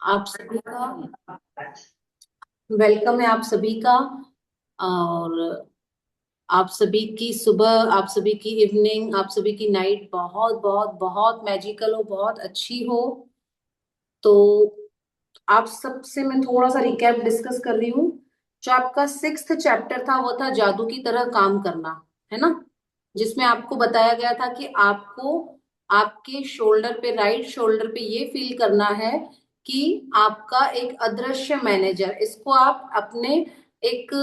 आप सभी का वेलकम है, आप सभी का। और आप सभी की सुबह, आप सभी की इवनिंग, आप सभी की नाइट बहुत बहुत बहुत मैजिकल हो, बहुत अच्छी हो। तो आप सबसे मैं थोड़ा सा रिकैप डिस्कस कर रही हूँ। जो आपका सिक्स्थ चैप्टर था वो था जादू की तरह काम करना, है ना। जिसमें आपको बताया गया था कि आपको आपके शोल्डर पे, राइट शोल्डर पे ये फील करना है कि आपका एक अदृश्य मैनेजर, इसको आप अपने एक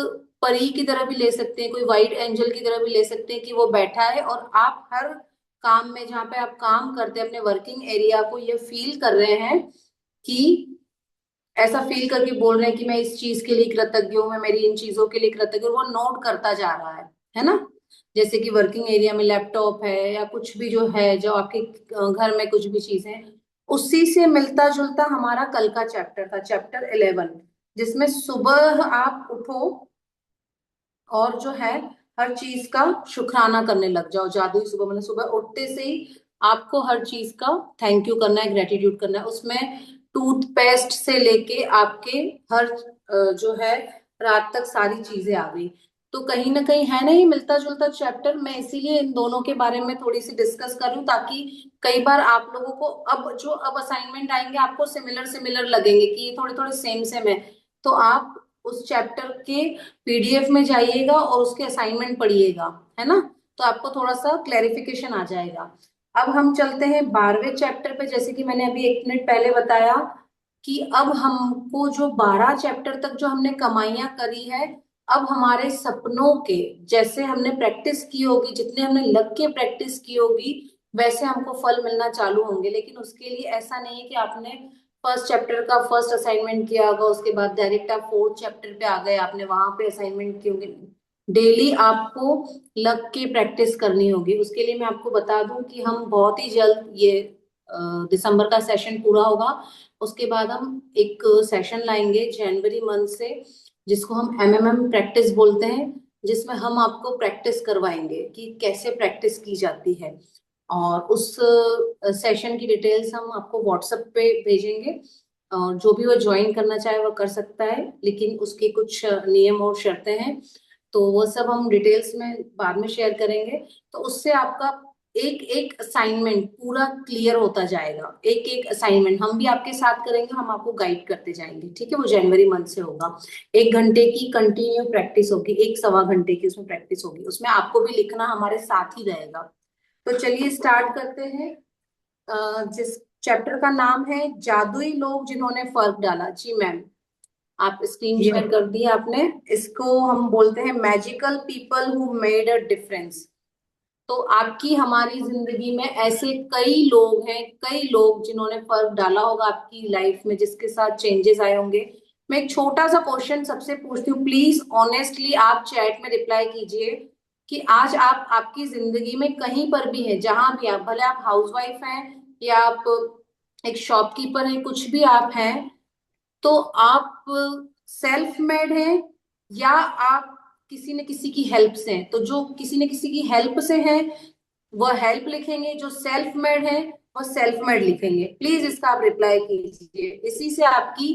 परी की तरह भी ले सकते हैं, कोई वाइट एंजल की तरह भी ले सकते हैं, कि वो बैठा है और आप हर काम में जहाँ पे आप काम करते हैं अपने वर्किंग एरिया को ये फील कर रहे हैं कि ऐसा फील करके बोल रहे हैं कि मैं इस चीज के लिए कृतज्ञ हूँ, मैं मेरी इन चीजों के लिए कृतज्ञ हूँ। वो नोट करता जा रहा है ना। जैसे कि वर्किंग एरिया में लैपटॉप है या कुछ भी जो है, जो आपके घर में कुछ भी चीज है, उसी से मिलता जुलता हमारा कल का चैप्टर था, चैप्टर 11, जिसमें सुबह आप उठो और जो है हर चीज का शुक्राना करने लग जाओ। जादुई सुबह मतलब सुबह उठते से ही आपको हर चीज का थैंक यू करना है, ग्रेटिट्यूड करना है। उसमें टूथपेस्ट से लेके आपके हर जो है रात तक सारी चीजें आ गई। तो कहीं ना कहीं है नहीं मिलता जुलता चैप्टर, मैं इसीलिए इन दोनों के बारे में थोड़ी सी डिस्कस कर रही हूँ, ताकि कई बार आप लोगों को अब असाइनमेंट आएंगे आपको सिमिलर सिमिलर लगेंगे कि ये थोड़े थोड़े सेम सेम है। तो आप उस चैप्टर के पीडीएफ में जाइएगा और उसके असाइनमेंट पढ़िएगा, है ना। तो आपको थोड़ा सा क्लैरिफिकेशन आ जाएगा। अब हम चलते हैं 12वें चैप्टर पे। जैसे कि मैंने अभी 1 मिनट पहले बताया कि अब हमको जो 12 चैप्टर तक जो हमने कमाइयां करी है, अब हमारे सपनों के जैसे हमने प्रैक्टिस की होगी, जितने हमने लग के प्रैक्टिस की होगी, वैसे हमको फल मिलना चालू होंगे। लेकिन उसके लिए ऐसा नहीं है कि आपने फर्स्ट चैप्टर का फर्स्ट असाइनमेंट किया होगा, उसके बाद डायरेक्ट आप फोर्थ चैप्टर पे आ गए, आपने वहां पे असाइनमेंट किए होंगे। डेली आपको लग के प्रैक्टिस करनी होगी। उसके लिए मैं आपको बता दूं कि हम बहुत ही जल्द ये दिसंबर का सेशन पूरा होगा, उसके बाद हम एक सेशन लाएंगे जनवरी मंथ से, जिसको हम एमएमएम प्रैक्टिस बोलते हैं, जिसमें हम आपको प्रैक्टिस करवाएंगे कि कैसे प्रैक्टिस की जाती है। और उस सेशन की डिटेल्स हम आपको व्हाट्सएप पे भेजेंगे। जो भी वो ज्वाइन करना चाहे वो कर सकता है, लेकिन उसके कुछ नियम और शर्तें हैं। तो वो सब हम डिटेल्स में बाद में शेयर करेंगे। तो उससे आपका एक एक असाइनमेंट पूरा क्लियर होता जाएगा। एक एक असाइनमेंट हम भी आपके साथ करेंगे, हम आपको गाइड करते जाएंगे, ठीक है। वो जनवरी मंथ से होगा। 1 घंटे की कंटिन्यू प्रैक्टिस होगी, 1 सवा घंटे की उसमें प्रैक्टिस होगी, उसमें आपको भी लिखना हमारे साथ ही रहेगा। तो चलिए स्टार्ट करते हैं। जिस चैप्टर का नाम है जादुई लोग जिन्होंने फर्क डाला। जी मैम, आप स्क्रीन शेयर कर दी आपने। इसको हम बोलते हैं magical people who made a difference. तो आपकी हमारी जिंदगी में ऐसे कई लोग हैं, कई लोग जिन्होंने फर्क डाला होगा आपकी लाइफ में, जिसके साथ चेंजेस आए होंगे। मैं एक छोटा सा क्वेश्चन सबसे पूछती हूँ, प्लीज ऑनेस्टली आप चैट में रिप्लाई कीजिए कि आज आप आपकी जिंदगी में कहीं पर भी हैं, जहां भी आप, भले आप हाउसवाइफ हैं या आप एक शॉपकीपर हैं, कुछ भी आप हैं, तो आप सेल्फ मेड हैं या आप किसी न किसी की हेल्प से हैं। तो जो किसी न किसी की हेल्प से हैं वो हेल्प लिखेंगे, जो सेल्फ मेड है वो सेल्फ मेड लिखेंगे। प्लीज इसका आप रिप्लाई कीजिए, इसी से आपकी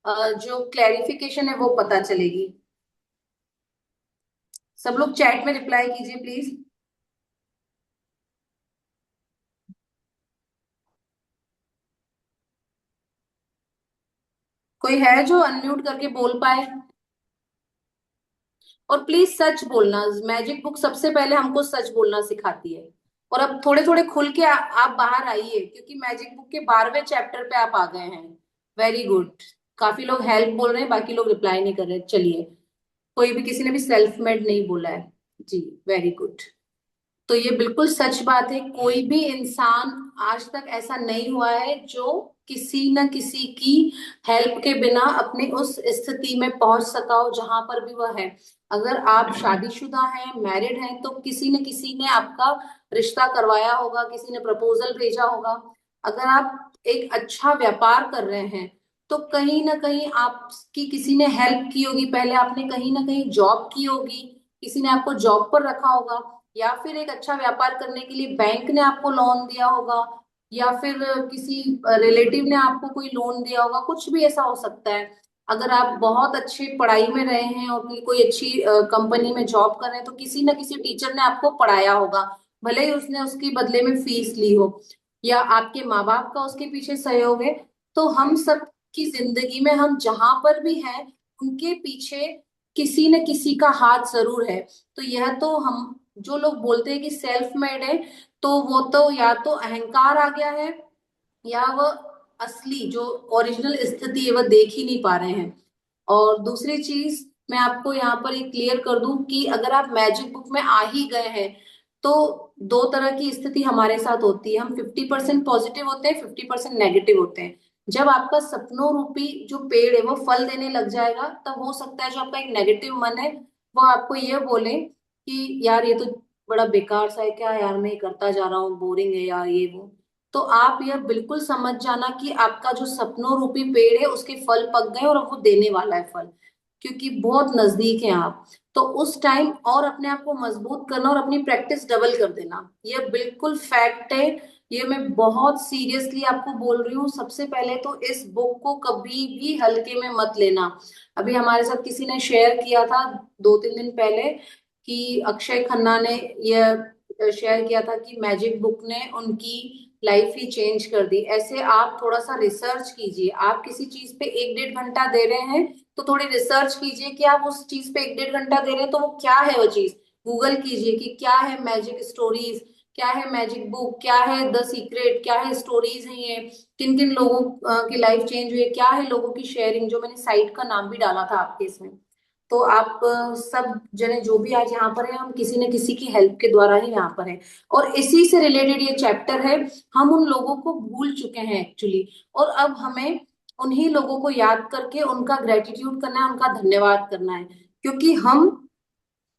जो क्लैरिफिकेशन है वो पता चलेगी। सब लोग चैट में रिप्लाई कीजिए प्लीज। कोई है जो अनम्यूट करके बोल पाए? और प्लीज सच बोलना, मैजिक बुक सबसे पहले हमको सच बोलना सिखाती है। और अब थोड़े थोड़े खुल के आप बाहर आइए, क्योंकि मैजिक बुक के 12वें चैप्टर पे आप आ गए हैं। Very good. काफी लोग हेल्प बोल रहे हैं, बाकी लोग रिप्लाई नहीं कर रहे। चलिए, कोई भी, किसी ने भी सेल्फ मेड नहीं बोला है। जी, वेरी गुड। तो ये बिल्कुल सच बात है, कोई भी इंसान आज तक ऐसा नहीं हुआ है जो किसी न किसी की हेल्प के बिना अपनी उस स्थिति में पहुंच सका हो जहां पर भी वह है। अगर आप शादीशुदा हैं, मैरिड हैं, तो किसी न किसी ने आपका रिश्ता करवाया होगा, किसी ने प्रपोजल भेजा होगा। अगर आप एक अच्छा व्यापार कर रहे हैं, तो कहीं ना कहीं आपकी किसी ने हेल्प की होगी, पहले आपने कहीं ना कहीं जॉब की होगी, किसी ने आपको जॉब पर रखा होगा, या फिर एक अच्छा व्यापार करने के लिए बैंक ने आपको लोन दिया होगा, या फिर किसी रिलेटिव ने आपको कोई लोन दिया होगा, कुछ भी ऐसा हो सकता है। अगर आप बहुत अच्छे पढ़ाई में रहे हैं और कोई अच्छी कंपनी में जॉब कर रहे हैं, तो किसी ना किसी टीचर ने आपको पढ़ाया होगा, भले ही उसने उसके बदले में फीस ली हो, या आपके माँ बाप का उसके पीछे सहयोग है। तो हम सब की जिंदगी में हम जहां पर भी हैं, उनके पीछे किसी न किसी का हाथ जरूर है। तो यह तो हम, जो लोग बोलते हैं कि सेल्फ मेड है, तो वो तो या तो अहंकार आ गया है, या वह असली जो ओरिजिनल स्थिति है वह देख ही नहीं पा रहे हैं। और दूसरी चीज मैं आपको यहाँ पर ये क्लियर कर दूं कि अगर आप मैजिक बुक में आ ही गए हैं, तो दो तरह की स्थिति हमारे साथ होती है। हम 50% पॉजिटिव होते हैं, 50% नेगेटिव होते हैं। जब आपका सपनों रूपी जो पेड़ है वो फल देने लग जाएगा, तब हो सकता है जो आपका एक नेगेटिव मन है वो आपको ये बोले कि यार ये तो बड़ा बेकार सा है, क्या यार मैं ये करता जा रहा हूँ, बोरिंग है यार ये वो। तो आप यह बिल्कुल समझ जाना कि आपका जो सपनों रूपी पेड़ है उसके फल पक गए और अब वो देने वाला है फल, क्योंकि बहुत नजदीक हैं आप। तो उस टाइम और अपने आप को मजबूत करना और अपनी प्रैक्टिस डबल कर देना, ये बिल्कुल फैक्ट है। ये मैं बहुत सीरियसली आपको बोल रही हूँ। सबसे पहले तो इस बुक को कभी भी हल्के में मत लेना। अभी हमारे साथ किसी ने शेयर किया था 2-3 दिन पहले कि अक्षय खन्ना ने यह शेयर किया था कि मैजिक बुक ने उनकी लाइफ ही चेंज कर दी। ऐसे आप थोड़ा सा रिसर्च कीजिए। आप किसी चीज पे 1-1.5 घंटा दे रहे हैं, तो थोड़ी रिसर्च कीजिए कि आप उस चीज पे 1-1.5 घंटा दे रहे हैं तो वो क्या है वो चीज। गूगल कीजिए कि क्या है मैजिक स्टोरीज, क्या है मैजिक बुक, क्या है द सीक्रेट, क्या है स्टोरीज है ये, किन किन लोगों की लाइफ चेंज हुई है, क्या है लोगों की शेयरिंग, जो मैंने साइट का नाम भी डाला था आपके इसमें। तो आप सब जने जो भी आज यहाँ पर है, हम किसी न किसी की हेल्प के द्वारा ही यहाँ पर है। और इसी से रिलेटेड ये चैप्टर है। हम उन लोगों को भूल चुके हैं एक्चुअली, और अब हमें उन्हीं लोगों को याद करके उनका ग्रेटिट्यूड करना है, उनका धन्यवाद करना है। क्योंकि हम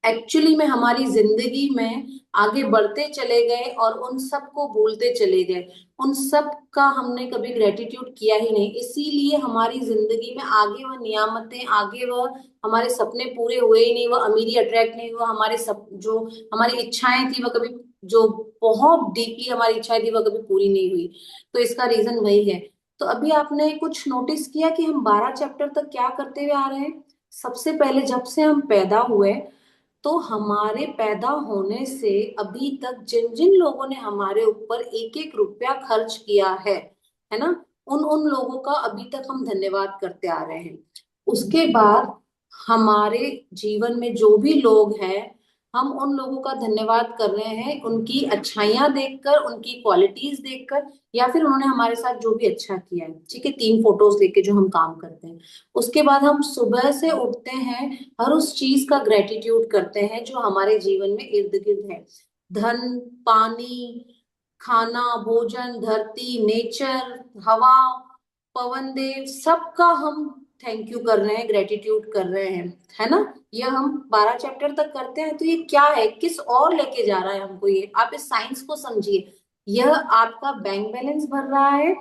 एक्चुअली में हमारी जिंदगी में आगे बढ़ते चले गए और उन सब को भूलते चले गए। उन सब का हमने कभी ग्रेटिट्यूड किया ही नहीं, इसीलिए हमारी जिंदगी में आगे वह नियामतें, आगे वह हमारे सपने पूरे हुए ही नहीं, वह अमीरी अट्रैक्ट नहीं हुआ, हमारे सब जो हमारी इच्छाएं थी वह कभी, जो बहुत डीपली हमारी इच्छाएं थी वह कभी पूरी नहीं हुई। तो इसका रीजन वही है। तो अभी आपने कुछ नोटिस किया कि हम 12 चैप्टर तक क्या करते हुए आ रहे हैं। सबसे पहले जब से हम पैदा हुए, तो हमारे पैदा होने से अभी तक जिन जिन लोगों ने हमारे ऊपर एक एक रुपया खर्च किया है ना, उन उन लोगों का अभी तक हम धन्यवाद करते आ रहे हैं। उसके बाद हमारे जीवन में जो भी लोग हैं, हम उन लोगों का धन्यवाद कर रहे हैं उनकी अच्छाइयां देखकर, उनकी क्वालिटीज देखकर, या फिर उन्होंने हमारे साथ जो भी अच्छा किया है। ठीक है, 3 फोटोज लेके जो हम काम करते हैं। उसके बाद हम सुबह से उठते हैं, हर उस चीज का ग्रेटिट्यूड करते हैं जो हमारे जीवन में इर्द गिर्द है। धन, पानी, खाना, भोजन, धरती, नेचर, हवा, पवन देव, सबका हम थैंक यू कर रहे हैं, ग्रेटिट्यूड कर रहे हैं, है ना। ये हम 12 चैप्टर तक करते हैं। तो ये क्या है, किस और लेके जा रहा है हमको ये, आप इस साइंस को समझिए। यह आपका बैंक बैलेंस भर रहा है,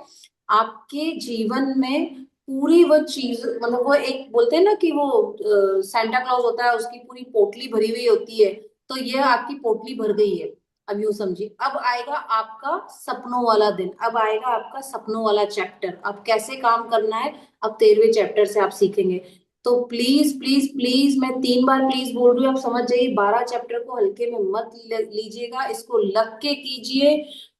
आपके जीवन में पूरी वो चीज, मतलब वो एक बोलते हैं ना कि वो सांता क्लॉज होता है, उसकी पूरी पोटली भरी हुई होती है। तो ये आपकी पोटली भर गई है। अब यूं समझिए, अब आएगा आपका सपनों वाला दिन, अब आएगा आपका सपनों वाला चैप्टर। अब कैसे काम करना है, अब 13वें चैप्टर से आप सीखेंगे। तो प्लीज प्लीज प्लीज, मैं 3 बार प्लीज बोल रही हूँ, आप समझ जाइए। 12 चैप्टर को हल्के में मत लीजिएगा, इसको लग के कीजिए,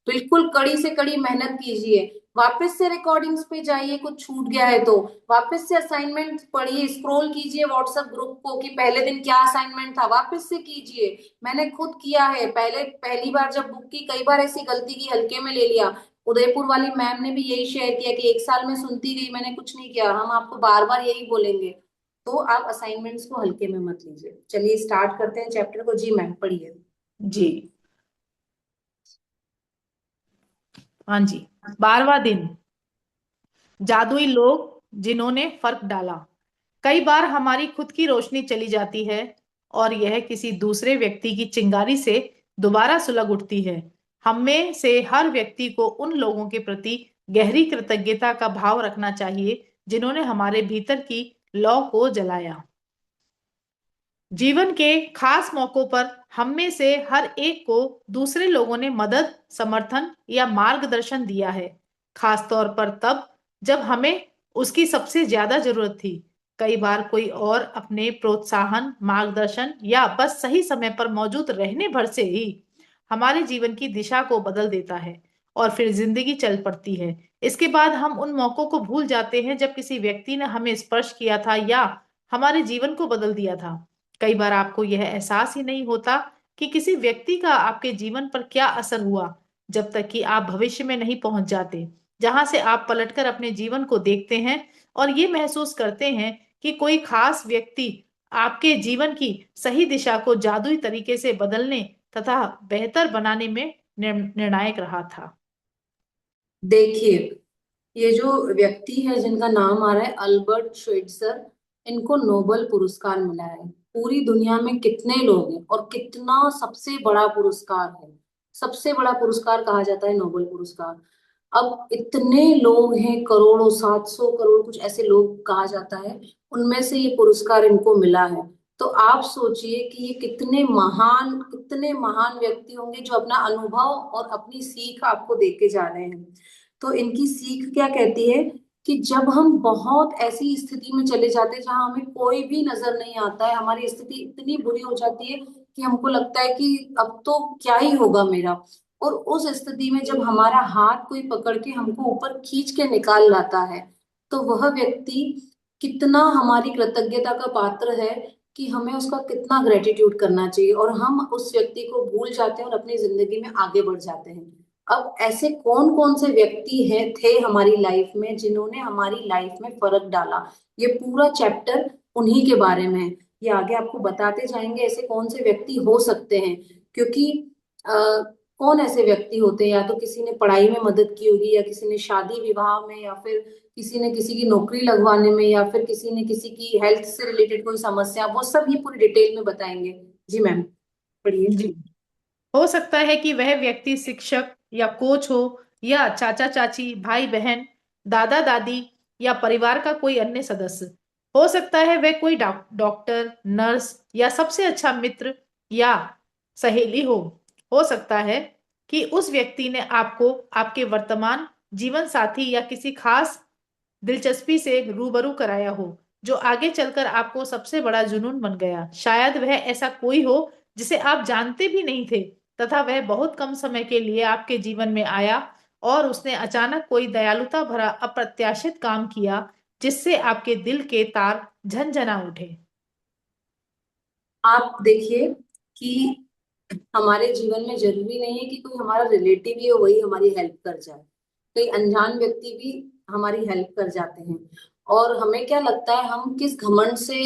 बिल्कुल कड़ी से कड़ी मेहनत कीजिए। वापस से रिकॉर्डिंग्स पे जाइए, कुछ छूट गया है तो वापस से असाइनमेंट पढ़िए, स्क्रॉल कीजिए व्हाट्सएप ग्रुप को कि पहले दिन क्या असाइनमेंट था, वापस से कीजिए। मैंने खुद किया है, पहले पहली बार जब बुक की, कई बार ऐसी गलती की, हल्के में ले लिया। उदयपुर वाली मैम ने भी यही शेयर किया कि 1 साल में सुनती गई, मैंने कुछ नहीं किया। हम आपको बार बार यही बोलेंगे। तो आप असाइनमेंट्स को हल्के में मत लीजिए। चलिए स्टार्ट करते हैं चैप्टर को। जी मैम, पढ़िए। जी। हाँ जी। 12वां दिन। जादुई लोग जिन्होंने फर्क डाला। कई बार हमारी खुद की रोशनी चली जाती है और यह किसी दूसरे व्यक्ति की चिंगारी से दोबारा सुलग उठती है। हम में से हर व्यक्ति को उन लोगों के प्रति गहरी कृतज्ञता का भाव रखना चाहिए जिन्होंने हमारे भीतर की लौ को जलाया। जीवन के खास मौकों पर हम में से हर एक को दूसरे लोगों ने मदद, समर्थन या मार्गदर्शन दिया है, खास तौर पर तब जब हमें उसकी सबसे ज्यादा जरूरत थी। कई बार कोई और अपने प्रोत्साहन, मार्गदर्शन या बस सही समय पर मौजूद रहने भर से ही हमारे जीवन की दिशा को बदल देता है और फिर जिंदगी चल पड़ती है। इसके बाद हम उन मौकों को भूल जाते हैं जब किसी व्यक्ति ने हमें स्पर्श किया था या हमारे जीवन को बदल दिया था। कई बार आपको यह एहसास ही नहीं होता कि किसी व्यक्ति का आपके जीवन पर क्या असर हुआ, जब तक कि आप भविष्य में नहीं पहुंच जाते, जहां से आप पलटकर अपने जीवन को देखते हैं और ये महसूस करते हैं कि कोई खास व्यक्ति आपके जीवन की सही दिशा को जादुई तरीके से बदलने तथा बेहतर बनाने में निर्णायक रहा था। देखिए, ये जो व्यक्ति है जिनका नाम आ रहा है अल्बर्ट श्वेट्जर, इनको नोबेल पुरस्कार मिला है। पूरी दुनिया में कितने लोग हैं और कितना सबसे बड़ा पुरस्कार है, सबसे बड़ा पुरस्कार कहा जाता है नोबेल पुरस्कार। अब इतने लोग हैं, करोड़ों, 700 करोड़ कुछ ऐसे लोग कहा जाता है, उनमें से ये पुरस्कार इनको मिला है। तो आप सोचिए कि ये कितने महान व्यक्ति होंगे जो अपना अनुभव और अपनी सीख आपको देके जा रहे हैं। तो इनकी सीख क्या कहती है कि जब हम बहुत ऐसी स्थिति में चले जाते हैं जहां हमें कोई भी नजर नहीं आता है, हमारी स्थिति इतनी बुरी हो जाती है कि हमको लगता है कि अब तो क्या ही होगा मेरा, और उस स्थिति में जब हमारा हाथ कोई पकड़ के हमको ऊपर खींच के निकाल लाता है, तो वह व्यक्ति कितना हमारी कृतज्ञता का पात्र है, कि हमें उसका कितना ग्रेटिट्यूड करना चाहिए, और हम उस व्यक्ति को भूल जाते हैं और अपनी जिंदगी में आगे बढ़ जाते हैं। अब ऐसे कौन कौन से व्यक्ति हैं थे हमारी लाइफ में जिन्होंने हमारी लाइफ में फर्क डाला, ये पूरा चैप्टर उन्हीं के बारे में है। ये आगे आपको बताते जाएंगे ऐसे कौन से व्यक्ति हो सकते हैं, क्योंकि कौन ऐसे व्यक्ति होते हैं, या तो किसी ने पढ़ाई में मदद की होगी, या किसी ने शादी विवाह में, या फिर किसी ने किसी की नौकरी लगवाने में, या फिर किसी ने किसी की हेल्थ से रिलेटेड कोई समस्या, वो सब ये पूरी डिटेल में बताएंगे। जी मैम, पढ़िए। जी, हो सकता है कि वह व्यक्ति शिक्षक या कोच हो, या चाचा चाची, भाई बहन, दादा दादी, या परिवार का कोई अन्य सदस्य। हो सकता है वह कोई डॉक्टर, नर्स, या सबसे अच्छा मित्र या सहेली हो सकता है कि उस व्यक्ति ने आपको आपके वर्तमान जीवन साथी या किसी खास दिलचस्पी से रूबरू कराया हो, जो आगे चलकर आपको सबसे बड़ा जुनून बन गया। शायद वह ऐसा कोई हो जिसे आप जानते भी नहीं थे, तथा वह बहुत कम समय के लिए आपके जीवन में आया और उसने अचानक कोई दयालुता भरा अप्रत्याशित काम किया, जिससे आपके दिल के तार झनझना उठे। आप देखिए कि हमारे जीवन में जरूरी नहीं है कि कोई हमारा रिलेटिव ही हो वही हमारी हेल्प कर जाए, कई अनजान व्यक्ति भी हमारी हेल्प कर जाते हैं। और हमें क्या लगता है, हम किस घमंड से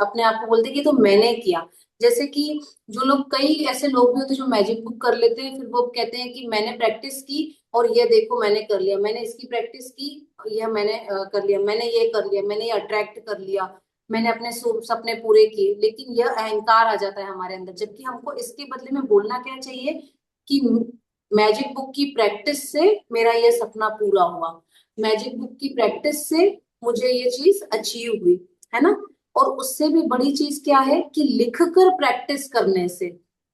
अपने आप को बोलते हैं कि तो मैंने किया। जैसे कि जो लोग, कई ऐसे लोग भी होते हैं जो मैजिक बुक कर लेते हैं, फिर वो कहते हैं कि मैंने प्रैक्टिस की और ये देखो मैंने कर लिया, मैंने इसकी प्रैक्टिस की, यह मैंने कर लिया, मैंने ये कर लिया, मैंने ये अट्रैक्ट कर लिया, मैंने अपने सपने पूरे किए। लेकिन यह अहंकार आ जाता है हमारे अंदर, जबकि हमको इसके बदले में बोलना क्या चाहिए कि मैजिक बुक की प्रैक्टिस से मेरा ये सपना पूरा हुआ, मैजिक बुक की प्रैक्टिस से मुझे ये चीज अचीव हुई, है ना। और उससे भी बड़ी चीज क्या है कि लिख कर प्रैक्टिस करने से,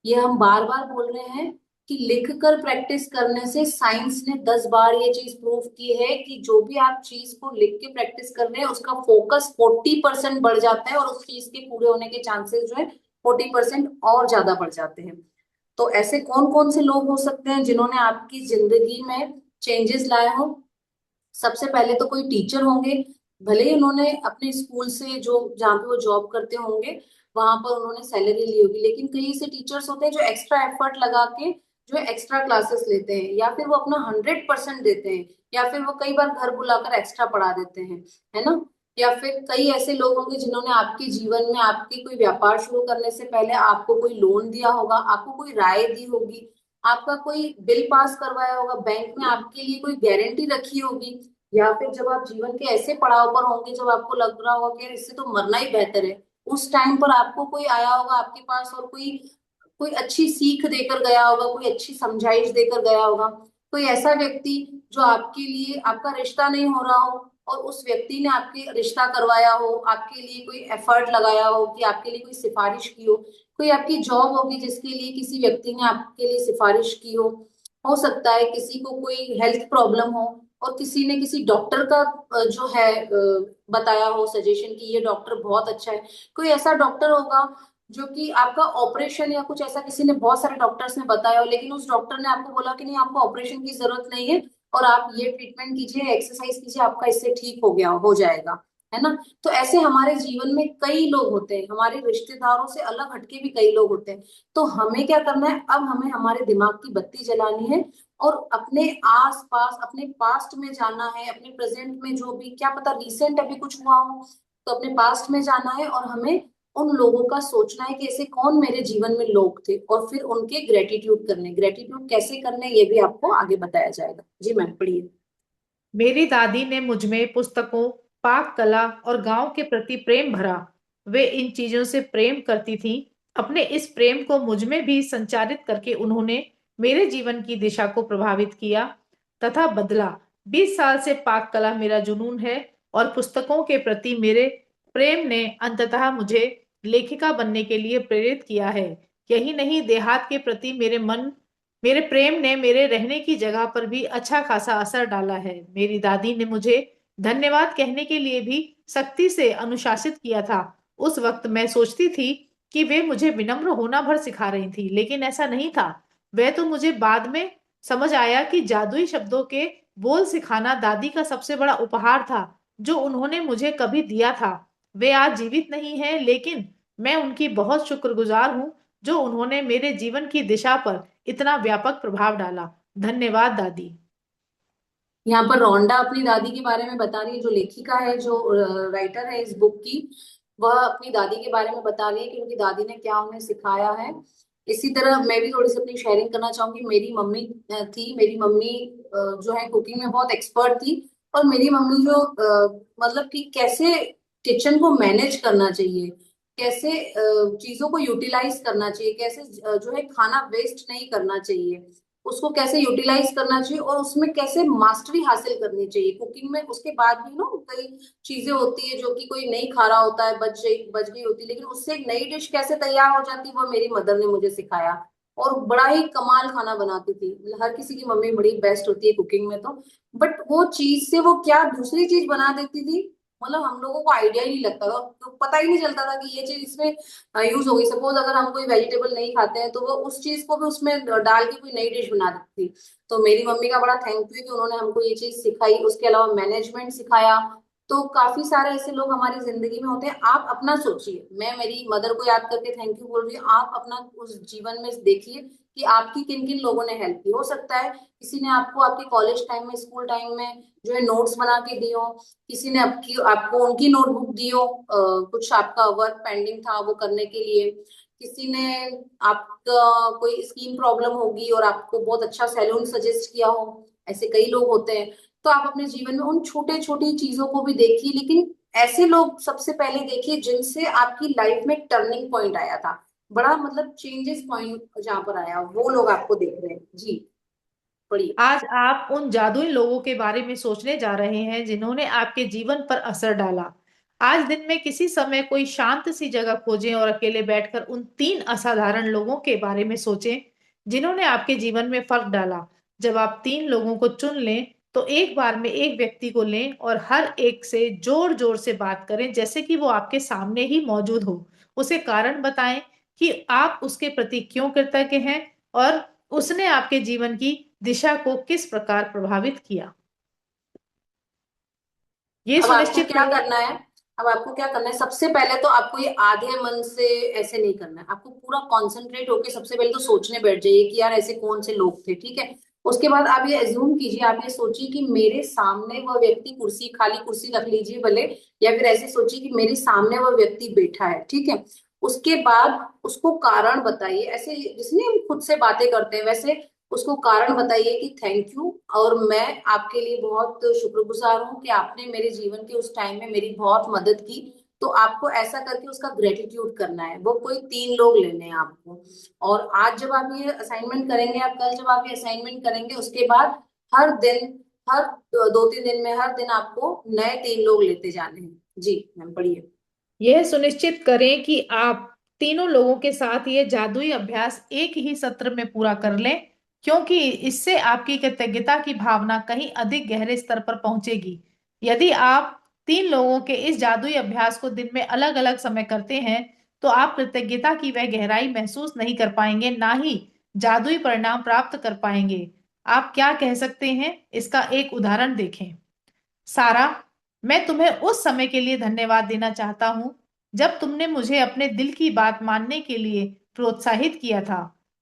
ये हम बार बार बोल रहे हैं कि लिख कर प्रैक्टिस करने से, साइंस ने 10 बार ये चीज प्रूव की है कि जो भी आप चीज को लिख के प्रैक्टिस कर रहे हैं उसका फोकस 40% बढ़ जाता है, और उस चीज के पूरे होने के चांसेस जो है 40% और ज्यादा बढ़ जाते हैं। तो ऐसे कौन कौन से लोग हो सकते हैं जिन्होंने आपकी जिंदगी में चेंजेस लाए हो। सबसे पहले तो कोई टीचर होंगे, भले ही उन्होंने अपने स्कूल से, जो जहाँ पे वो जॉब करते होंगे वहां पर उन्होंने सैलरी ली होगी, लेकिन कई ऐसे टीचर्स होते हैं जो एक्स्ट्रा एफर्ट लगा के जो एक्स्ट्रा क्लासेस लेते हैं, या फिर वो अपना 100% देते हैं, या फिर वो कई बार घर बुलाकर एक्स्ट्रा पढ़ा देते हैं, है ना। या फिर कई ऐसे लोग होंगे जिन्होंने आपके जीवन में, आपके कोई व्यापार शुरू करने से पहले आपको कोई लोन दिया होगा, आपको कोई राय दी होगी, आपका कोई बिल पास करवाया होगा, बैंक में आपके लिए कोई गारंटी रखी होगी। या फिर जब आप जीवन के ऐसे पड़ाव पर होंगे जब आपको लग रहा होगा कि यार इससे तो मरना ही बेहतर है, उस टाइम पर आपको कोई आया होगा आपके पास और कोई कोई अच्छी सीख देकर गया होगा, कोई अच्छी समझाइश देकर गया होगा, कोई ऐसा व्यक्ति जो आपके लिए, आपका रिश्ता नहीं हो रहा हो और उस व्यक्ति ने आपके रिश्ता करवाया हो, आपके लिए कोई एफर्ट लगाया हो, कि आपके लिए कोई सिफारिश की हो, कोई आपकी जॉब होगी जिसके लिए किसी व्यक्ति ने आपके लिए सिफारिश की हो सकता है किसी को कोई हेल्थ प्रॉब्लम हो और किसी ने किसी डॉक्टर का जो है बताया हो सजेशन कि ये डॉक्टर बहुत अच्छा है। कोई ऐसा डॉक्टर होगा जो कि आपका ऑपरेशन या कुछ ऐसा, किसी ने बहुत सारे डॉक्टर्स ने बताया हो लेकिन उस डॉक्टर ने आपको बोला कि नहीं, आपको ऑपरेशन की जरूरत नहीं है और आप ये ट्रीटमेंट कीजिए, एक्सरसाइज कीजिए, आपका इससे ठीक हो जाएगा, है ना। तो ऐसे हमारे जीवन में कई लोग होते हैं, हमारे रिश्तेदारों से अलग हटके भी कई लोग होते हैं। तो हमें क्या करना है, अब हमें हमारे दिमाग की बत्ती जलानी है और अपने आस पास, अपने पास्ट में जाना है, अपने प्रेजेंट में जो भी, क्या पता रिसेंट अभी कुछ हुआ हो, तो अपने पास्ट में जाना है और हमें उन लोगों का सोचना है कि ऐसे कौन मेरे जीवन में लोग थे और फिर उनके ग्रेटिट्यूड करने। ग्रेटिट्यूड कैसे करने ये भी आपको आगे बताया जाएगा। जी मैम, पढ़िए। मेरी दादी ने मुझ में पुस्तकों, पाक कला और गांव के प्रति प्रेम भरा। वे इन चीजों से प्रेम करती थी। अपने इस प्रेम को मुझ में भी संचारित करके उन्होंने मेरे जीवन की दिशा को प्रभावित किया तथा बदला। 20 साल से पाक कला मेरा जुनून है और पुस्तकों के प्रति मेरे प्रेम ने अंततः मुझे लेखिका बनने के लिए प्रेरित किया है। यही नहीं, देहात के प्रति मेरे प्रेम ने मेरे रहने की जगह पर भी अच्छा खासा असर डाला है। मेरी दादी ने मुझे धन्यवाद कहने के लिए भी सख्ती से अनुशासित किया था। उस वक्त मैं सोचती थी कि वे मुझे विनम्र होना भर सिखा रही थी, लेकिन ऐसा नहीं था। वह तो मुझे बाद में समझ आया कि जादुई शब्दों के बोल सिखाना दादी का सबसे बड़ा उपहार था जो उन्होंने मुझे कभी दिया था। वे आज जीवित नहीं हैं, लेकिन मैं उनकी बहुत शुक्रगुजार हूँ जो उन्होंने मेरे जीवन की दिशा पर इतना व्यापक प्रभाव डाला। धन्यवाद दादी। यहाँ पर रोंडा अपनी दादी के बारे में बता रही है, जो लेखिका है, जो राइटर है इस बुक की, वह अपनी दादी के बारे में बता रही है कि उनकी दादी ने क्या उन्हें सिखाया है। इसी तरह मैं भी थोड़ी सी अपनी शेयरिंग करना चाहूंगी। मेरी मम्मी थी, मेरी मम्मी जो है कुकिंग में बहुत एक्सपर्ट थी। और मेरी मम्मी जो मतलब कि कैसे किचन को मैनेज करना चाहिए, कैसे चीजों को यूटिलाइज करना चाहिए, कैसे जो है खाना वेस्ट नहीं करना चाहिए, उसको कैसे यूटिलाइज करना चाहिए और उसमें कैसे मास्टरी हासिल करनी चाहिए कुकिंग में। उसके बाद भी ना कई चीजें होती है जो कि कोई नहीं खा रहा होता है, बच गई होती है, लेकिन उससे एक नई डिश कैसे तैयार हो जाती है वो मेरी मदर ने मुझे सिखाया। और बड़ा ही कमाल खाना बनाती थी। मतलब हर किसी की मम्मी बड़ी बेस्ट होती है कुकिंग में तो, बट वो चीज से वो क्या दूसरी चीज बना देती थी, मतलब हम लोगों को आइडिया ही नहीं लगता था, तो पता ही नहीं चलता था कि ये चीज इसमें यूज हो गई। सपोज अगर हम कोई वेजिटेबल नहीं खाते हैं तो वो उस चीज को भी उसमें डाल के कोई नई डिश बना देती थी। तो मेरी मम्मी का बड़ा थैंक यू कि उन्होंने हमको ये चीज सिखाई। उसके अलावा मैनेजमेंट सिखाया। तो काफी सारे ऐसे लोग हमारी जिंदगी में होते हैं। आप अपना सोचिए, मैं मेरी मदर को याद करके थैंक यू बोल रही हूँ, आप अपना उस जीवन में देखिए कि आपकी किन किन लोगों ने हेल्प की। हो सकता है किसी ने आपको आपके कॉलेज टाइम में, स्कूल टाइम में जो है नोट्स बना के दिए हो, किसी ने आपको उनकी नोटबुक दी हो, कुछ आपका वर्क पेंडिंग था वो करने के लिए, किसी ने आपका कोई स्किन प्रॉब्लम होगी और आपको बहुत अच्छा सैलून सजेस्ट किया हो। ऐसे कई लोग होते हैं। तो आप अपने जीवन में उन छोटे छोटी चीजों को भी देखिए, लेकिन ऐसे लोग सबसे पहले देखिए जिनसे आपकी लाइफ में टर्निंग पॉइंट आया था, बड़ा मतलब चेंजेस पॉइंट जहां पर आया, वो लोग आपको देख रहे हैं। जी, पढ़िए। आज आप उन जादुई लोगों के बारे में सोचने जा रहे हैं जिन्होंने आपके जीवन पर असर डाला। आज दिन में किसी समय कोई शांत सी जगह खोजें और अकेले बैठकर उन 3 असाधारण लोगों के बारे में सोचें जिन्होंने आपके जीवन में फर्क डाला। जब आप 3 लोगों को चुन लें तो एक बार में एक व्यक्ति को लें और हर एक से जोर जोर से बात करें जैसे कि वो आपके सामने ही मौजूद हो। उसे कारण बताएं कि आप उसके प्रति क्यों कृतज्ञ हैं और उसने आपके जीवन की दिशा को किस प्रकार प्रभावित किया। ये अब आपको सुनिश्चित क्या करें। करना है, अब आपको क्या करना है, सबसे पहले तो आपको ये आधे मन से ऐसे नहीं करना है, आपको पूरा कॉन्सेंट्रेट होके सबसे पहले तो सोचने बैठ जाइए कि यार ऐसे कौन से लोग थे, ठीक है। उसके बाद आप ये एज्यूम कीजिए, आप ये सोचिए कि मेरे सामने वह व्यक्ति, कुर्सी, खाली कुर्सी रख लीजिए भले, या फिर ऐसे सोचिए कि मेरे सामने वह व्यक्ति बैठा है, ठीक है। उसके बाद उसको कारण बताइए, ऐसे जिसने हम खुद से बातें करते हैं वैसे उसको कारण बताइए कि थैंक यू, और मैं आपके लिए बहुत शुक्रगुजार हूँ कि आपने मेरे जीवन के उस टाइम में मेरी बहुत मदद की। तो आपको ऐसा करके उसका ग्रेटिट्यूड करना है। वो कोई 3 लोग लेने हैं आपको। और आज जब आप ये असाइनमेंट करेंगे, आप कल जब आप ये असाइनमेंट करेंगे, उसके बाद हर दिन हर 2-3 दिन में हर दिन आपको नए 3 लोग लेते जाने हैं। जी मैम पढ़िए। यह सुनिश्चित करें कि आप तीनों लोगों के साथ ये जादुई अभ्यास एक ही सत्र में पूरा कर लें, क्योंकि इससे आपकी कृतज्ञता की भावना कहीं अधिक गहरे स्तर पर पहुंचेगी। यदि आप 3 लोगों के इस जादुई अभ्यास को दिन में अलग अलग समय करते हैं, तो आप कृतज्ञता की वह गहराई महसूस नहीं कर पाएंगे, ना ही जादुई परिणाम प्राप्त कर पाएंगे। आप क्या कह सकते हैं, इसका एक उदाहरण देखें। सारा, मैं तुम्हें उस समय के लिए धन्यवाद देना चाहता हूं जब तुमने मुझे अपने दिल की बात मानने के लिए प्रोत्साहित किया था।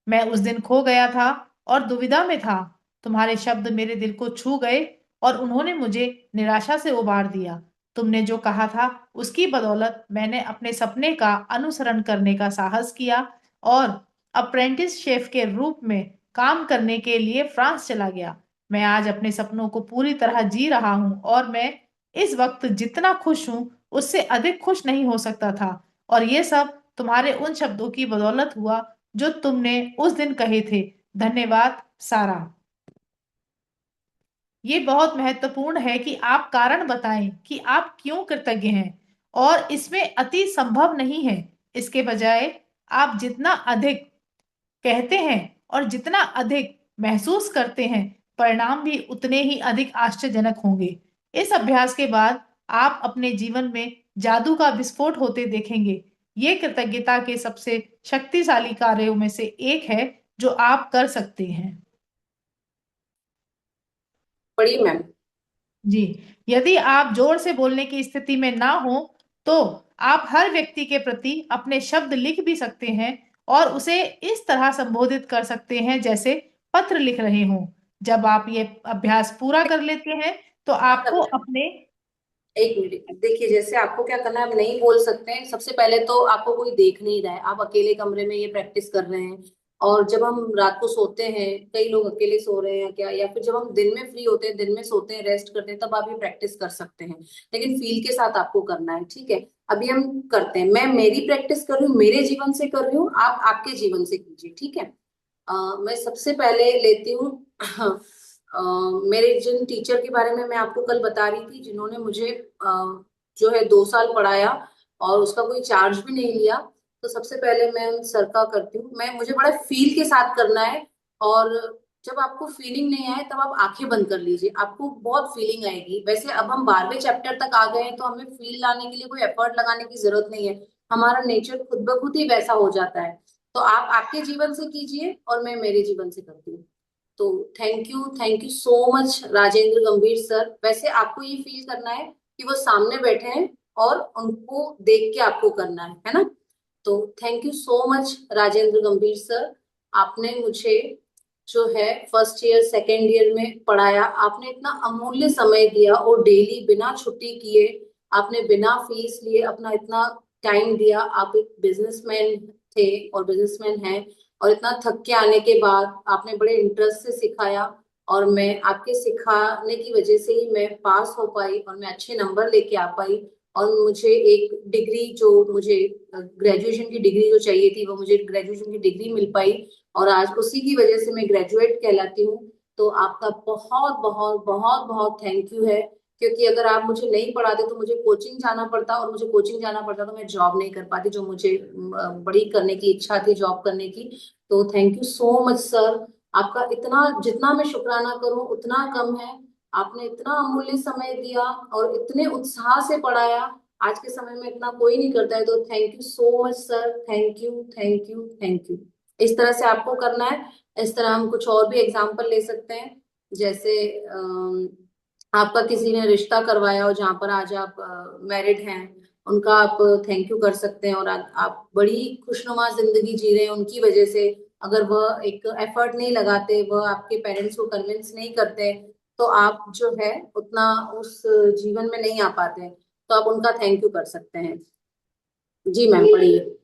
मैं उस दिन खो गया था और दुविधा में था। तुम्हारे शब्द मेरे दिल को छू गए और उन्होंने मुझे निराशा से उबार दिया। तुमने जो कहा था उसकी बदौलत मैंने अपने सपने का अनुसरण करने का साहस किया और अप्रेंटिस शेफ के रूप में काम करने के लिए फ्रांस चला गया। मैं आज अपने सपनों को पूरी तरह जी रहा हूं और मैं इस वक्त जितना खुश हूं उससे अधिक खुश नहीं हो सकता था। और ये सब तुम्हारे उन शब्दों की बदौलत हुआ जो तुमने उस दिन कहे थे। धन्यवाद सारा। ये बहुत महत्वपूर्ण है कि आप कारण बताएं कि आप क्यों कृतज्ञ हैं, और इसमें अति संभव नहीं है। इसके बजाय आप जितना अधिक कहते हैं और जितना अधिक महसूस करते हैं, परिणाम भी उतने ही अधिक आश्चर्यजनक होंगे। इस अभ्यास के बाद आप अपने जीवन में जादू का विस्फोट होते देखेंगे। ये कृतज्ञता के सबसे शक्तिशाली कार्यों में से एक है जो आप कर सकते हैं। पढ़िए मैम। जी, यदि आप जोर से बोलने की स्थिति में ना हो, तो आप हर व्यक्ति के प्रति अपने शब्द लिख भी सकते हैं और उसे इस तरह संबोधित कर सकते हैं जैसे पत्र लिख रहे हों। जब आप ये अभ्यास पूरा कर लेते हैं, तो आपको मतलब अपने एक मिनट देखिए, जैसे आपको क्या करना है, आप नहीं बोल सकते हैं। सबसे पहले तो आपको कोई देख नहीं रहा है, आप अकेले कमरे में ये प्रैक्टिस कर रहे हैं। और जब हम रात को सोते हैं, कई लोग अकेले सो रहे हैं क्या, या फिर जब हम दिन में फ्री होते हैं, दिन में सोते हैं, रेस्ट करते हैं, तब आप ये प्रैक्टिस कर सकते हैं। लेकिन फील के साथ आपको करना है, ठीक है। अभी हम करते हैं, मैं मेरी प्रैक्टिस कर रही हूँ, मेरे जीवन से कर रही हूँ, आप आपके जीवन से कीजिए, ठीक है। मैं सबसे पहले लेती हूँ अ, मेरे जिन टीचर के बारे में मैं आपको कल बता रही थी, जिन्होंने मुझे जो है 2 साल पढ़ाया और उसका कोई चार्ज भी नहीं लिया। तो सबसे पहले मैं उन सर का करती हूँ। मैं मुझे बड़ा फील के साथ करना है। और जब आपको फीलिंग नहीं आए तब आप आंखें बंद कर लीजिए, आपको बहुत फीलिंग आएगी। वैसे अब हम 12वें चैप्टर तक आ गए हैं, तो हमें फील लाने के लिए कोई एफर्ट लगाने की जरूरत नहीं है। हमारा नेचर खुद ब खुद ही वैसा हो जाता है। तो आप आपके जीवन से कीजिए और मैं मेरे जीवन से करती हूँ। तो thank you so much Rajendra गंभीर सर। वैसे आपको ये फील करना है कि वो सामने बैठे हैं और उनको देख के आपको करना है ना। तो thank you so much Rajendra गंभीर सर। आपने मुझे जो है फर्स्ट ईयर सेकेंड ईयर में पढ़ाया, आपने इतना अमूल्य समय दिया और डेली बिना छुट्टी किए, आपने बिना फीस लिए अपना इतना टाइम दिया। आप एक बिजनेसमैन थे और बिजनेसमैन हैं, और इतना थक के आने के बाद आपने बड़े इंटरेस्ट से सिखाया। और मैं आपके सिखाने की वजह से ही मैं पास हो पाई और मैं अच्छे नंबर लेके आ पाई। और मुझे एक डिग्री, जो मुझे ग्रेजुएशन की डिग्री जो चाहिए थी, वो मुझे ग्रेजुएशन की डिग्री मिल पाई। और आज उसी की वजह से मैं ग्रेजुएट कहलाती हूँ। तो आपका बहुत बहुत बहुत बहुत थैंक यू है। क्योंकि अगर आप मुझे नहीं पढ़ाते तो मुझे कोचिंग जाना पड़ता, और मुझे कोचिंग जाना पड़ता तो मैं जॉब नहीं कर पाती, जो मुझे बड़ी करने की इच्छा थी, जॉब करने की। तो thank you so much sir. आपका इतना, जितना मैं शुक्राना करूं उतना कम है। आपने इतना अमूल्य समय दिया और इतने उत्साह से पढ़ाया। आज के समय में इतना कोई नहीं करता है। तो thank you so much sir, thank you thank you thank you. इस तरह से आपको करना है। इस तरह हम कुछ और भी एग्जाम्पल ले सकते हैं। जैसे आपका किसी ने रिश्ता करवाया हो जहां पर आज आप मैरिड हैं, उनका आप थैंक यू कर सकते हैं। और आप बड़ी खुशनुमा जिंदगी जी रहे हैं उनकी वजह से। अगर वह एक एफर्ट नहीं लगाते, वह आपके पेरेंट्स को कन्विंस नहीं करते, तो आप जो है उतना उस जीवन में नहीं आ पाते। तो आप उनका थैंक यू कर सकते हैं। जी मैम पढ़िए।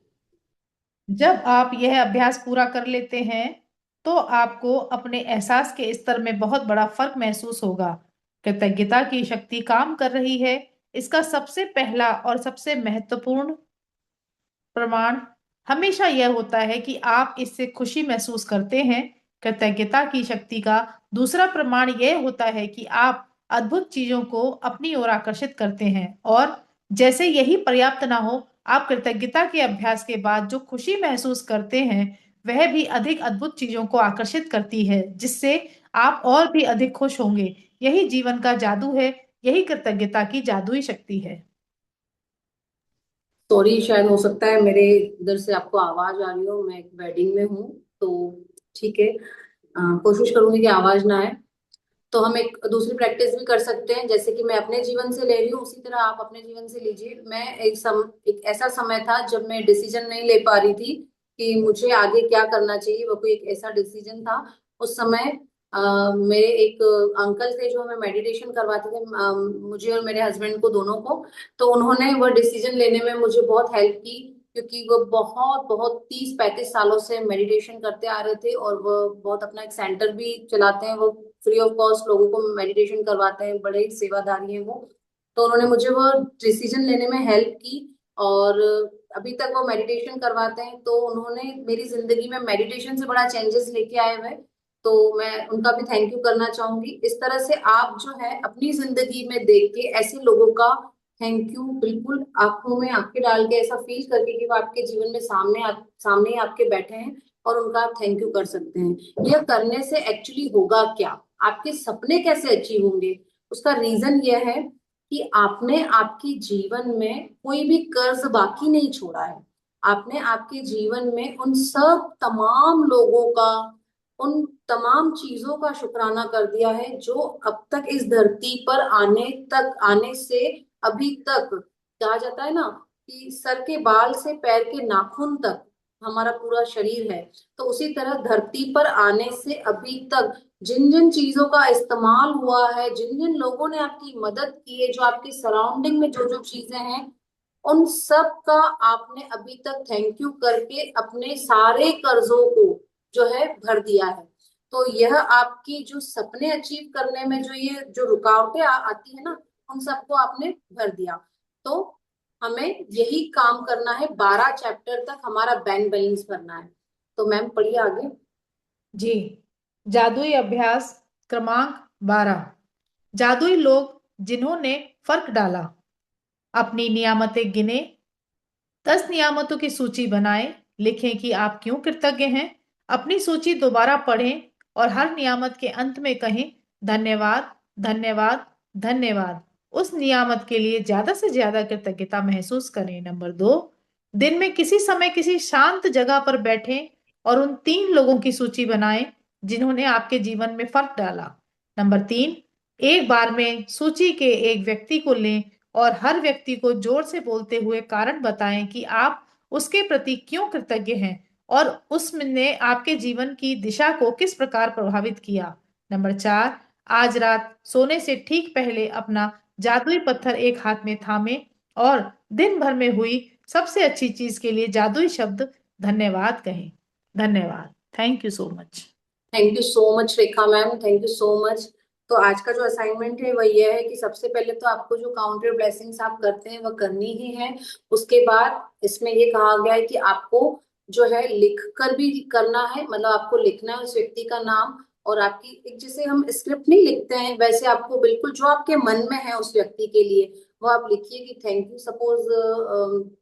जब आप यह अभ्यास पूरा कर लेते हैं, तो आपको अपने एहसास के स्तर में बहुत बड़ा फर्क महसूस होगा। कृतज्ञता की शक्ति काम कर रही है। इसका सबसे पहला और सबसे महत्वपूर्ण प्रमाण हमेशा यह होता है कि आप इससे खुशी महसूस करते हैं। कृतज्ञता की शक्ति का दूसरा प्रमाण यह होता है कि आप अद्भुत चीजों को अपनी ओर आकर्षित करते हैं, और जैसे यही पर्याप्त ना हो, आप कृतज्ञता के अभ्यास के बाद जो खुशी महसूस करते हैं वह भी अधिक अद्भुत चीजों को आकर्षित करती है, जिससे आप और भी अधिक खुश होंगे। यही जीवन का जादू है, यही कृतज्ञता की जादुई शक्ति है। सॉरी, शायद हो सकता है मेरे इधर से आपको आवाज आ रही हो, मैं एक वेडिंग में हूँ। तो ठीक है, कोशिश करूंगी कि आवाज ना आए। तो हम एक दूसरी प्रैक्टिस भी कर सकते हैं, जैसे कि मैं अपने जीवन से ले रही हूँ उसी तरह आप अपने जीवन से लीजिए। मैं एक ऐसा समय था जब मैं डिसीजन नहीं ले पा रही थी कि मुझे आगे क्या करना चाहिए। वो कोई एक ऐसा डिसीजन था। उस समय मेरे एक अंकल थे जो हमें मेडिटेशन करवाते थे, मुझे और मेरे हस्बैंड को, दोनों को। तो उन्होंने वो डिसीजन लेने में मुझे बहुत हेल्प की, क्योंकि वो बहुत बहुत 30-35 सालों से मेडिटेशन करते आ रहे थे, और वो बहुत अपना एक सेंटर भी चलाते हैं। वो फ्री ऑफ कॉस्ट लोगों को मेडिटेशन करवाते हैं, बड़े ही सेवादारी हैं वो। तो उन्होंने मुझे वो डिसीजन लेने में हेल्प की, और अभी तक वो मेडिटेशन करवाते हैं। तो उन्होंने मेरी जिंदगी में मेडिटेशन से बड़ा चेंजेस लेके आए हुए। तो मैं उनका भी थैंक यू करना चाहूंगी। इस तरह से आप जो है अपनी जिंदगी में देख के ऐसे लोगों का थैंक यू बिल्कुल आंखों में आंखें डाल के, ऐसा फील करके कि वो आपके जीवन में सामने ही आपके बैठे हैं, और उनका आप थैंक यू कर सकते हैं। यह करने से एक्चुअली होगा क्या, आपके सपने कैसे अचीव होंगे, उसका रीजन यह है कि आपने आपके जीवन में कोई भी कर्ज बाकी नहीं छोड़ा है। आपने आपके जीवन में उन सब तमाम लोगों का, उन तमाम चीजों का शुक्राना कर दिया है जो अब तक इस धरती पर आने से अभी तक, कहा जाता है ना कि सर के बाल से पैर के नाखून तक हमारा पूरा शरीर है। तो उसी तरह धरती पर आने से अभी तक जिन जिन चीजों का इस्तेमाल हुआ है, जिन जिन लोगों ने आपकी मदद की है, जो आपकी सराउंडिंग में जो जो चीजें हैं, उन सब का आपने अभी तक थैंक यू करके अपने सारे कर्जों को जो है भर दिया है। तो यह आपकी जो सपने अचीव करने में जो ये जो रुकावटें आती है ना, उन सबको आपने भर दिया। तो हमें यही काम करना है, 12 चैप्टर तक हमारा बैंक बैलेंस भरना है। तो मैम पढ़िए आगे। जी, जादुई अभ्यास क्रमांक 12। जादुई लोग जिन्होंने फर्क डाला। अपनी नियामतें गिने, 10 नियामतों की सूची बनाएं, लिखें कि आप क्यों कृतज्ञ हैं। अपनी सूची दोबारा पढ़ें और हर नियामत के अंत में कहें, धन्यवाद, धन्यवाद, धन्यवाद। उस नियामत के लिए ज्यादा से ज्यादा कृतज्ञता महसूस करें। नंबर 2, दिन में किसी समय किसी शांत जगह पर बैठें और उन 3 लोगों की सूची बनाएं जिन्होंने आपके जीवन में फर्क डाला। नंबर 3, एक बार में सूची के एक व्यक्ति को लें और हर व्यक्ति को जोर से बोलते हुए कारण बताएं कि आप उसके प्रति क्यों कृतज्ञ हैं और उसने आपके जीवन की दिशा को किस प्रकार प्रभावित किया। नंबर 4, आज रात सोने से ठीक पहले अपना जादुई पत्थर एक हाथ में थामे और दिन भर में हुई सबसे अच्छी चीज के लिए जादुई शब्द धन्यवाद कहें। धन्यवाद। Thank you so much. Thank you so much Rekha ma'am, thank you so much. तो आज का जो असाइनमेंट है वह यह है कि सबसे पहले तो आपको जो काउंटर ब्लेसिंग्स आप करते हैं वह करनी ही है। उसके बाद इसमें ये कहा गया है कि आपको जो है लिख कर भी करना है, मतलब आपको लिखना है उस व्यक्ति का नाम, और आपकी एक, जैसे हम स्क्रिप्ट नहीं लिखते हैं वैसे आपको बिल्कुल जो आपके मन में है उस व्यक्ति के लिए वो आप लिखिए कि थैंक यू। सपोज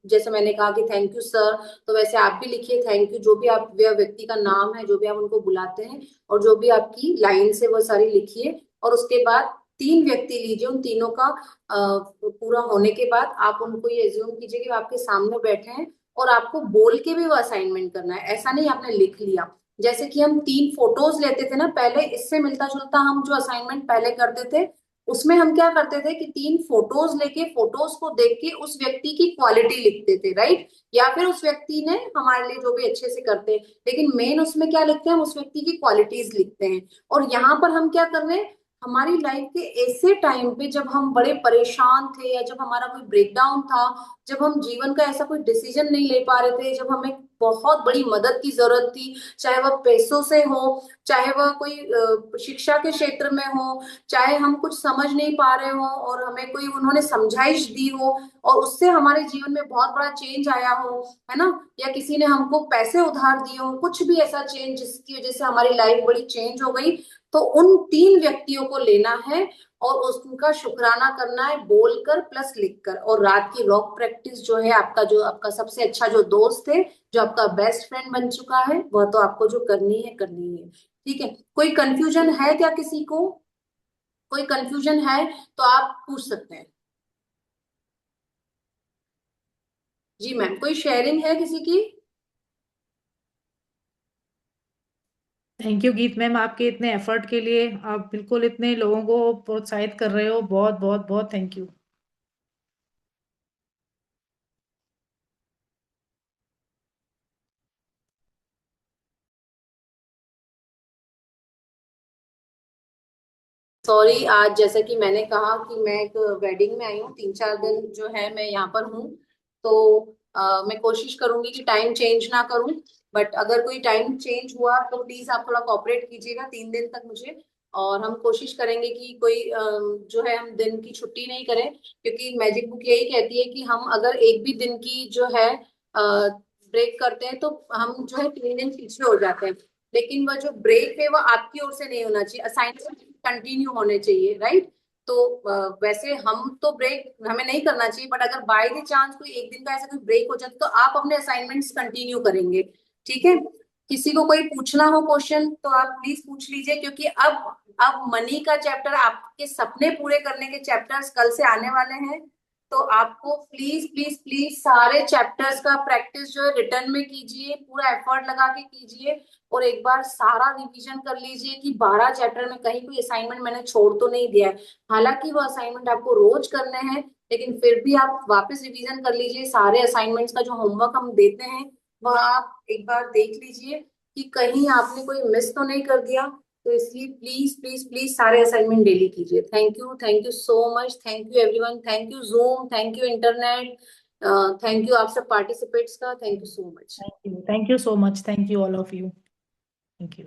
जैसे मैंने कहा कि थैंक यू सर, तो वैसे आप भी लिखिए थैंक यू, जो भी आप वह व्यक्ति का नाम है, जो भी आप उनको बुलाते हैं, और जो भी आपकी लाइन से वो सारी लिखिए। और उसके बाद 3 व्यक्ति लीजिए, उन तीनों का पूरा होने के बाद आप उनको ये एज्यूम कीजिए कि वो आपके सामने बैठे हैं, और आपको बोल के भी वो असाइनमेंट करना है, ऐसा नहीं आपने लिख लिया। जैसे कि हम 3 फोटोज लेते थे ना पहले, इससे मिलता जुलता हम जो असाइनमेंट पहले करते थे, उसमें हम क्या करते थे कि 3 फोटोज लेके फोटोज को देख के उस व्यक्ति की क्वालिटी लिखते थे, राइट। या फिर उस व्यक्ति ने हमारे लिए जो भी अच्छे से करते हैं, लेकिन मेन उसमें क्या लिखते हैं, हम उस व्यक्ति की क्वालिटीज लिखते हैं। और यहाँ पर हम क्या कर रहे हैं, हमारी लाइफ के ऐसे टाइम पे जब हम बड़े परेशान थे, या जब हमारा कोई ब्रेकडाउन था, जब हम जीवन का ऐसा कोई डिसीजन नहीं ले पा रहे थे, जब हमें बहुत बड़ी मदद की जरूरत थी, चाहे वह पैसों से हो, चाहे वह कोई शिक्षा के क्षेत्र में हो, चाहे हम कुछ समझ नहीं पा रहे हो और हमें कोई उन्होंने समझाइश दी हो और उससे हमारे जीवन में बहुत बड़ा चेंज आया हो, है ना, या किसी ने हमको पैसे उधार दिए हो, कुछ भी ऐसा चेंज जिसकी वजह से हमारी लाइफ बड़ी चेंज हो गई, तो उन 3 व्यक्तियों को लेना है और उसका शुक्राना करना है, बोलकर प्लस लिखकर। और रात की रॉक प्रैक्टिस जो है, आपका जो आपका सबसे अच्छा जो दोस्त है, जो आपका बेस्ट फ्रेंड बन चुका है, वह तो आपको जो करनी है करनी है। ठीक है, कोई कंफ्यूजन है क्या किसी को? कोई कंफ्यूजन है तो आप पूछ सकते हैं। जी मैम, कोई शेयरिंग है किसी की? थैंक यू गीत मैम, आपके इतने एफर्ट के लिए। आप बिल्कुल इतने लोगों को प्रोत्साहित कर रहे हो, बहुत बहुत बहुत थैंक यू। सॉरी, आज जैसा कि मैंने कहा कि मैं एक वेडिंग में आई हूँ, 3-4 दिन जो है मैं यहाँ पर हूँ, तो मैं कोशिश करूंगी कि टाइम चेंज ना करूँ। बट अगर कोई टाइम चेंज हुआ तो प्लीज आप थोड़ा कोऑपरेट कीजिएगा 3 दिन तक मुझे। और हम कोशिश करेंगे कि कोई जो है हम दिन की छुट्टी नहीं करें, क्योंकि मैजिक बुक यही कहती है कि हम अगर एक भी दिन की जो है ब्रेक करते हैं तो हम जो है 3 दिन पीछे हो जाते हैं। लेकिन वह जो ब्रेक है वह आपकी ओर से नहीं होना चाहिए, असाइनमेंट कंटिन्यू होने चाहिए, राइट? तो वैसे हम तो ब्रेक हमें नहीं करना चाहिए, बट अगर बाय द चांस कोई एक दिन का ऐसा कोई ब्रेक हो जाए तो आप अपने असाइनमेंट्स कंटिन्यू करेंगे। ठीक है, किसी को कोई पूछना हो क्वेश्चन तो आप प्लीज पूछ लीजिए, क्योंकि अब मनी का चैप्टर, आपके सपने पूरे करने के चैप्टर्स कल से आने वाले हैं। तो आपको प्लीज प्लीज प्लीज सारे चैप्टर्स का प्रैक्टिस जो है रिटर्न में कीजिए, पूरा एफर्ट लगा के कीजिए, और एक बार सारा रिवीजन कर लीजिए कि 12 चैप्टर में कहीं कोई असाइनमेंट मैंने छोड़ तो नहीं दिया है। हालांकि वो असाइनमेंट आपको रोज करने हैं, लेकिन फिर भी आप वापस रिवीजन कर लीजिए, सारे असाइनमेंट्स का जो होमवर्क हम देते हैं वह आप एक बार देख लीजिए कि कहीं आपने कोई मिस तो नहीं कर दिया। तो इसलिए प्लीज प्लीज प्लीज सारे असाइनमेंट डेली कीजिए। Thank you so much, thank you everyone, thank you zoom, thank you internet, thank you आप सब पार्टिसिपेट्स का, thank you so much. Thank you so much, thank you all of you. Thank you.